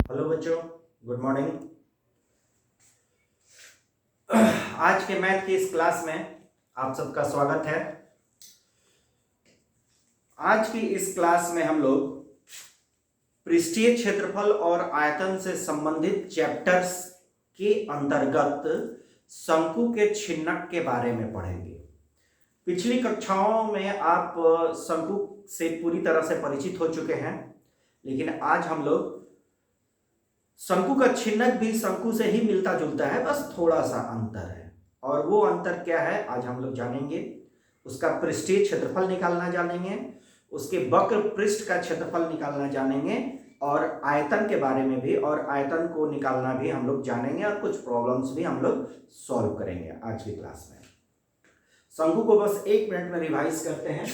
Hello बच्चों, good morning. आज के मैथ की इस क्लास में आप सबका स्वागत है। आज की इस क्लास में हम लोग पृष्ठीय क्षेत्रफल और आयतन से संबंधित चैप्टर्स के अंतर्गत शंकु के छिन्नक के बारे में पढ़ेंगे। पिछली कक्षाओं में आप शंकु से पूरी तरह से परिचित हो चुके हैं, लेकिन आज हम लोग शंकु का छिन्नक भी शंकु से ही मिलता जुलता है, बस थोड़ा सा अंतर है। और वो अंतर क्या है आज हम लोग जानेंगे। उसका पृष्ठीय क्षेत्रफल निकालना जानेंगे, उसके वक्र पृष्ठ का क्षेत्रफल निकालना जानेंगे और आयतन के बारे में भी, और आयतन को निकालना भी हम लोग जानेंगे और कुछ प्रॉब्लम्स भी हम लोग सॉल्व करेंगे आज की क्लास में। शंकु को बस 1 मिनट में रिवाइज करते हैं।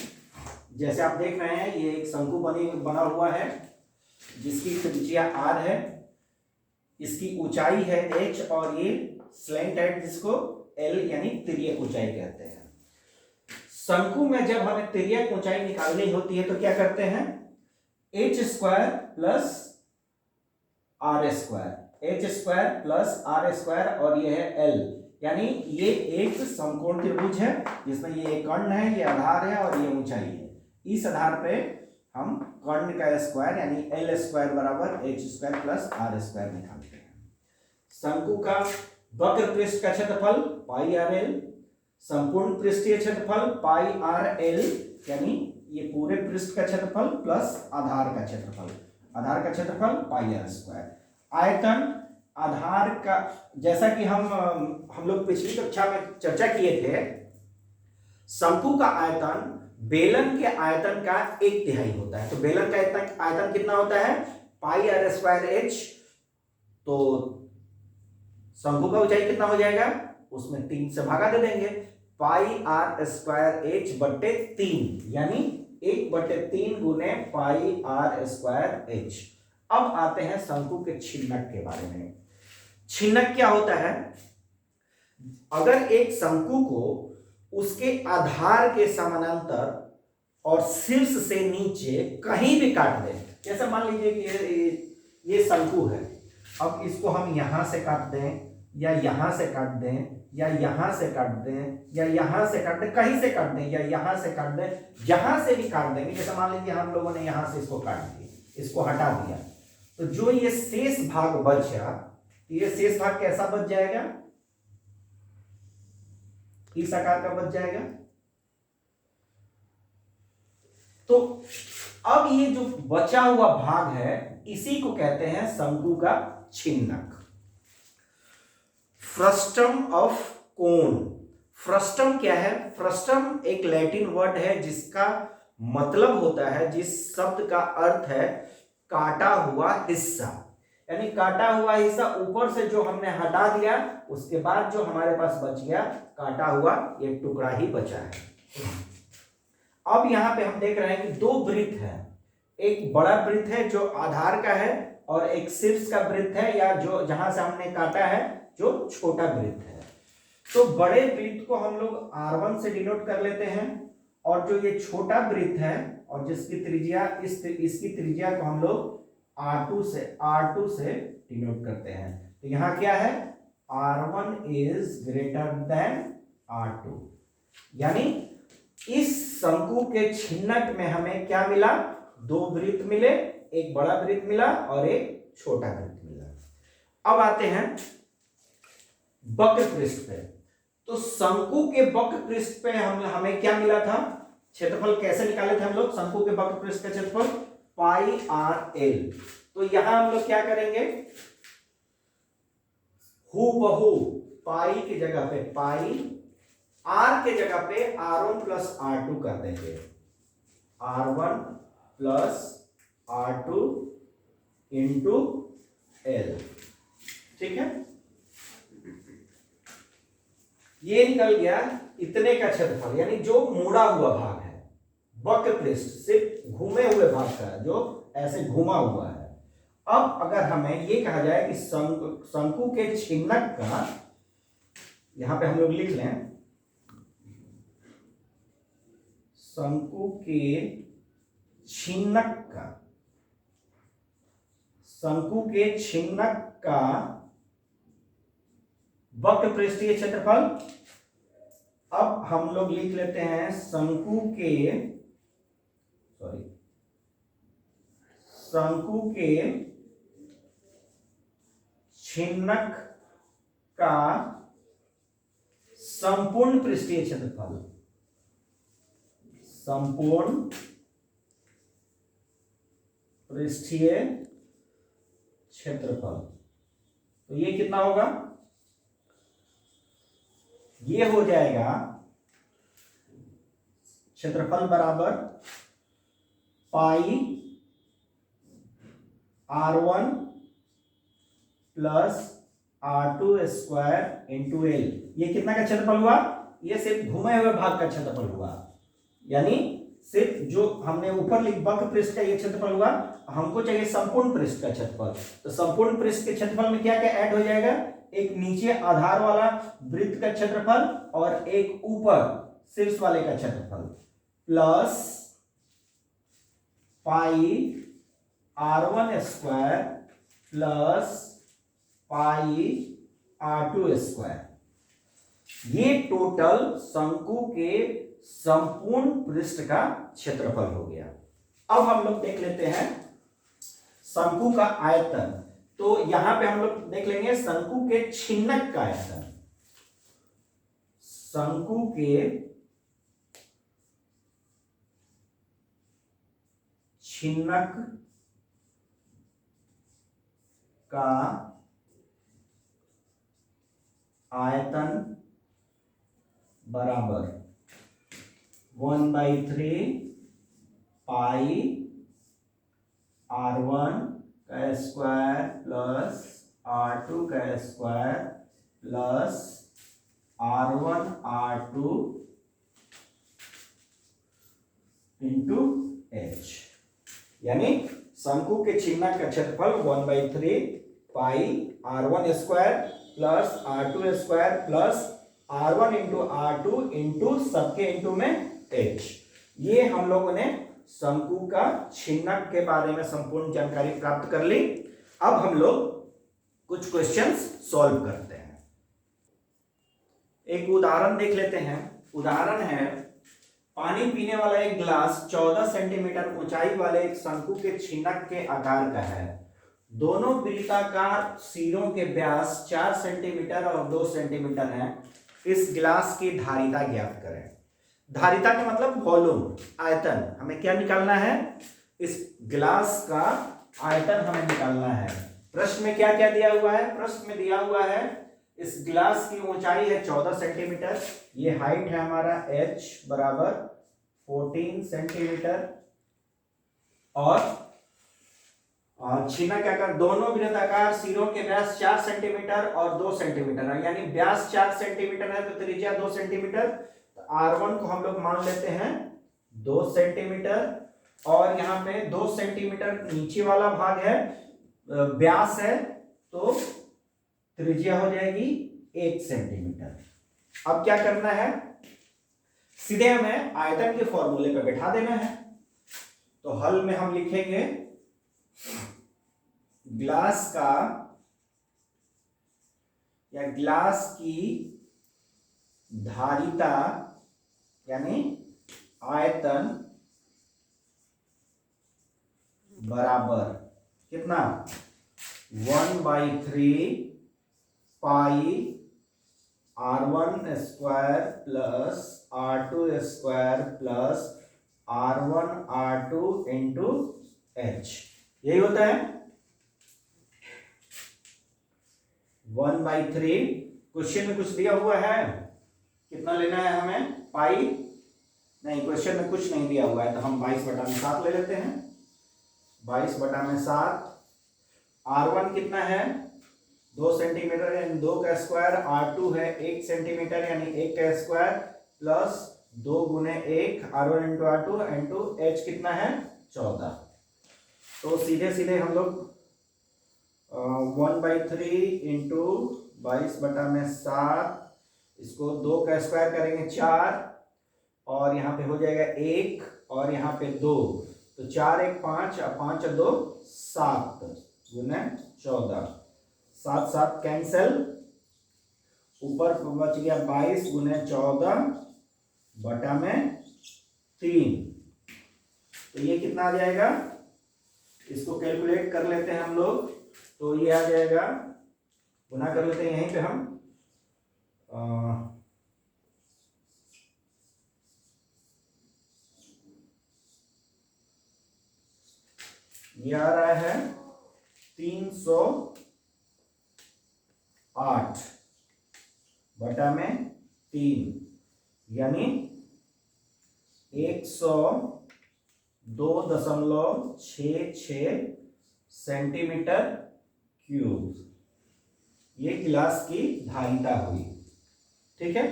जैसे आप देख रहे हैं, ये एक शंकु बना हुआ है जिसकी त्रिज्या r है, इसकी ऊंचाई है h और ये स्लैंट है जिसको l यानी तिर्यक ऊंचाई कहते हैं। शंकु में जब हमें तिर्यक ऊंचाई निकालनी होती है तो क्या करते हैं, h square plus r square और ये है l, यानी ये एक समकोण त्रिभुज है जिसमें ये कर्ण है, ये आधार है और ये ऊंचाई है। इस आधार पे हम कर्ण का स्क्वायर यानी l स्क्वायर बराबर h square plus r square निकालते हैं। शंकु का वक्र पृष्ठ का क्षेत्रफल पाई आर एल, संपूर्ण पृष्ठीय क्षेत्रफल पाई आर एल, यानी ये पूरे पृष्ठ का क्षेत्रफल प्लस आधार का क्षेत्रफल पाई आर स्क्वायर। आयतन आधार का, जैसा कि हम लोग पिछली कक्षा में चर्चा किए थे, शंकु का आयतन बेलन के आयतन का 1/3 होता है। तो बेलन का आयतन कितना होता है, पाई आर स्क्वायर एच। तो शंकु का ऊंचाई कितना हो जाएगा, उसमें 3 से भागा दे देंगे, पाई आर स्क्वायर एच बट्टे 3, यानी 1/3 गुने पाई आर स्क्वायर एच। अब आते हैं शंकु के छिन्नक के बारे में। छिन्नक क्या होता है, अगर एक शंकु को उसके आधार के समानांतर और शीर्ष से नीचे कहीं भी काट दें, जैसे मान लीजिए कि ये शंकु है, अब इसको हम यहां से काट दें या यहां से काट दें या यहां से काट दें या यहां से काट दें, कहीं से काट दें या यहां से काट दें, जहां से भी काट देंगे। जैसे मान लीजिए हम लोगों ने यहां से इसको काट दिया, इसको हटा दिया, तो जो ये शेष भाग बचा, ये शेष भाग कैसा बच जाएगा, इस आकार का बच जाएगा। तो अब ये जो बचा हुआ भाग है इसी को कहते हैं शंकु का छिन्नक। Frustum of cone. फ्रस्टम क्या है, फ्रस्टम एक लैटिन वर्ड है जिसका मतलब होता है, जिस शब्द का अर्थ है काटा हुआ हिस्सा, यानी काटा हुआ हिस्सा ऊपर से जो हमने हटा दिया, उसके बाद जो हमारे पास बच गया काटा हुआ ये टुकड़ा ही बचा है। अब यहां पे हम देख रहे हैं कि 2 वृत्त है, एक बड़ा वृत्त है जो आधार का है और एक शीर्ष का वृत्त है, या जो जहां से हमने काटा है जो छोटा वृत्त है। तो बड़े वृत्त को हम लोग r1 से डिनोट कर लेते हैं, और जो ये छोटा वृत्त है और जिसकी त्रिज्या इसकी त्रिज्या को हम लोग r2 से डिनोट करते हैं। तो यहां क्या है, r1 is greater than r2, यानी इस शंकु के छिन्नक में हमें क्या मिला, 2 वृत्त मिले, एक बड़ा वृत्त मिला और एक छोटा वृत्त मिला। अब आते हैं वक्र पृष्ठ पे। तो शंकु के वक्र पृष्ठ पे हमें क्या मिला था, क्षेत्रफल कैसे निकाले थे हम लोग, शंकु के वक्र पृष्ठ का क्षेत्रफल पाई आर एल। तो यहां हम लोग क्या करेंगे, हूबहू पाई की जगह पे पाई, आर के जगह पे r1 प्लस r2 कर देंगे, r1 plus r2 into L. ठीक है, ये निकल गया इतने का क्षेत्रफल, यानी जो मुड़ा हुआ भाग है वक्र पृष्ठ, सिर्फ घूमे हुए भाग का जो ऐसे घुमा हुआ है। अब अगर हमें ये कहा जाए कि शंकु के छिन्नक का, यहां पे हम लोग लिख लें, शंकु के छिन्नक का शंकु के छिन्नक का वक्र पृष्ठीय क्षेत्रफल। अब हम लोग लिख लेते हैं शंकु के छिन्नक का संपूर्ण पृष्ठीय क्षेत्रफल। संपूर्ण पृष्ठीय क्षेत्रफल, तो ये कितना होगा? ये हो जाएगा क्षेत्रफल बराबर पाई R1 plus R2 square into L. ये कितना का क्षेत्रफल हुआ? ये सिर्फ घुमे हुए भाग का क्षेत्रफल हुआ, यानी सिर्फ जो हमने ऊपर वक्र पृष्ठ का ये क्षेत्रफल हुआ। हमको चाहिए संपूर्ण पृष्ठ का क्षेत्रफल, तो संपूर्ण पृष्ठ के क्षेत्रफल में क्या क्या ऐड हो जाएगा? एक नीचे आधार वाला वृत्त का क्षेत्रफल और एक ऊपर शीर्ष वाले का क्षेत्रफल, plus pi R1 square plus pi R2 square. ये टोटल शंकु के संपूर्ण पृष्ठ का क्षेत्रफल हो गया। अब हम लोग देख लेते हैं शंकु का आयतन। तो यहां पे हम लोग देख लेंगे शंकु के छिन्नक का आयतन। शंकु के छिन्नक का आयतन बराबर 1/3 पाई R1 का स्क्वायर प्लस R2 का square plus R1 R2 into H। यानी शंकु के छिन्नक का क्षेत्रफल 1/3 पाई R1 square plus R2 square plus R1 into R2 into सबके इंटू में H। ये हम लोगों ने शंकु का छिन्नक के बारे में संपूर्ण जानकारी प्राप्त कर ली। अब हम लोग कुछ क्वेश्चंस सॉल्व करते हैं। एक उदाहरण देख लेते हैं। उदाहरण है, पानी पीने वाला एक गिलास 14 सेंटीमीटर ऊंचाई वाले एक शंकु के छिन्नक के आकार का है। दोनों वृत्ताकार सिरों के व्यास 4 सेंटीमीटर और 2 सेंटीमीटर है। इस गिलास की धारिता ज्ञात करें। धारिता का मतलब वॉल्यूम, आयतन। हमें क्या निकालना है? इस गिलास का आयतन हमें निकालना है। प्रश्न में क्या क्या दिया हुआ है? प्रश्न में दिया हुआ है इस गिलास की ऊंचाई है 14 सेंटीमीटर, ये हाइट है हमारा h बराबर 14 सेंटीमीटर, और छिन्नक आकार दोनों वृत्ताकार सिरों के व्यास 4 सेंटीमीटर और 2 सेंटीमीटर है। यानी व्यास 4 सेंटीमीटर है तो त्रिज्या 2 सेंटीमीटर। तो R1 को हम लोग मान लेते हैं 2 सेंटीमीटर, और यहाँ पे 2 सेंटीमीटर नीचे वाला भाग है, व्यास है, तो त्रिज्या हो जाएगी 1 सेंटीमीटर। अब क्या करना है? सीधे हमें आयतन के फॉर्मूले पे बैठा देना है। तो हल में हम लिखेंगे ग्लास का या ग्लास की धारिता यानी आयतन बराबर कितना? 1/3 पाई R1 square plus R2 square plus R1 R2 into H। यही होता है 1/3। क्वेश्चन में कुछ दिया हुआ है, कितना लेना है हमें? पाई नहीं, क्वेश्चन में कुछ नहीं दिया हुआ है, तो हम 22/7 ले लेते हैं। 22/7। R1 कितना है? 2 सेंटीमीटर यानी 2 का स्क्वायर। R2 है 1 सेंटीमीटर यानी 1 का स्क्वायर प्लस 2 गुने 1 R1 into R2 into H कितना है? 14। तो सीधे सीधे हम लोग 1/3 इंटू 22/7, इसको 2 का स्क्वायर करेंगे 4, और यहाँ पे हो जाएगा 1 और यहाँ पे 2, तो 4 1 5 और 5 और 2 7। गुने 14, 7 7 कैंसिल, ऊपर बच गया 22 गुने 14 बटा में 3। तो ये कितना आ जाएगा, इसको कैलकुलेट कर लेते हैं हम लोग। तो ये आ जाएगा, गुना कर लेते हैं यहीं पे हम, ये आ रहा है 308 बटा में 3, यानी 102.66 सेंटीमीटर क्यूब ये गिलास की धारिता हुई। ठीक है,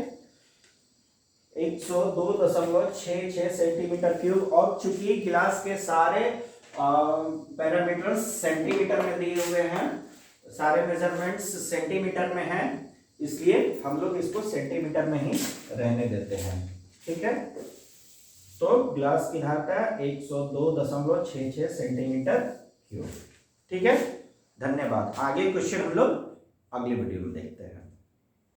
102.66 सेंटीमीटर क्यूब। और चूंकि गिलास के सारे पैरामीटर्स सेंटीमीटर में दिए हुए हैं, सारे मेजरमेंट्स सेंटीमीटर में हैं, इसलिए हम लोग इसको सेंटीमीटर में ही रहने देते हैं। ठीक है, तो गिलास की धारिता 102.66 सेंटीमीटर क्यूब। ठीक है, धन्यवाद। आगे क्वेश्चन हम लोग अगली वीडियो में देखते हैं।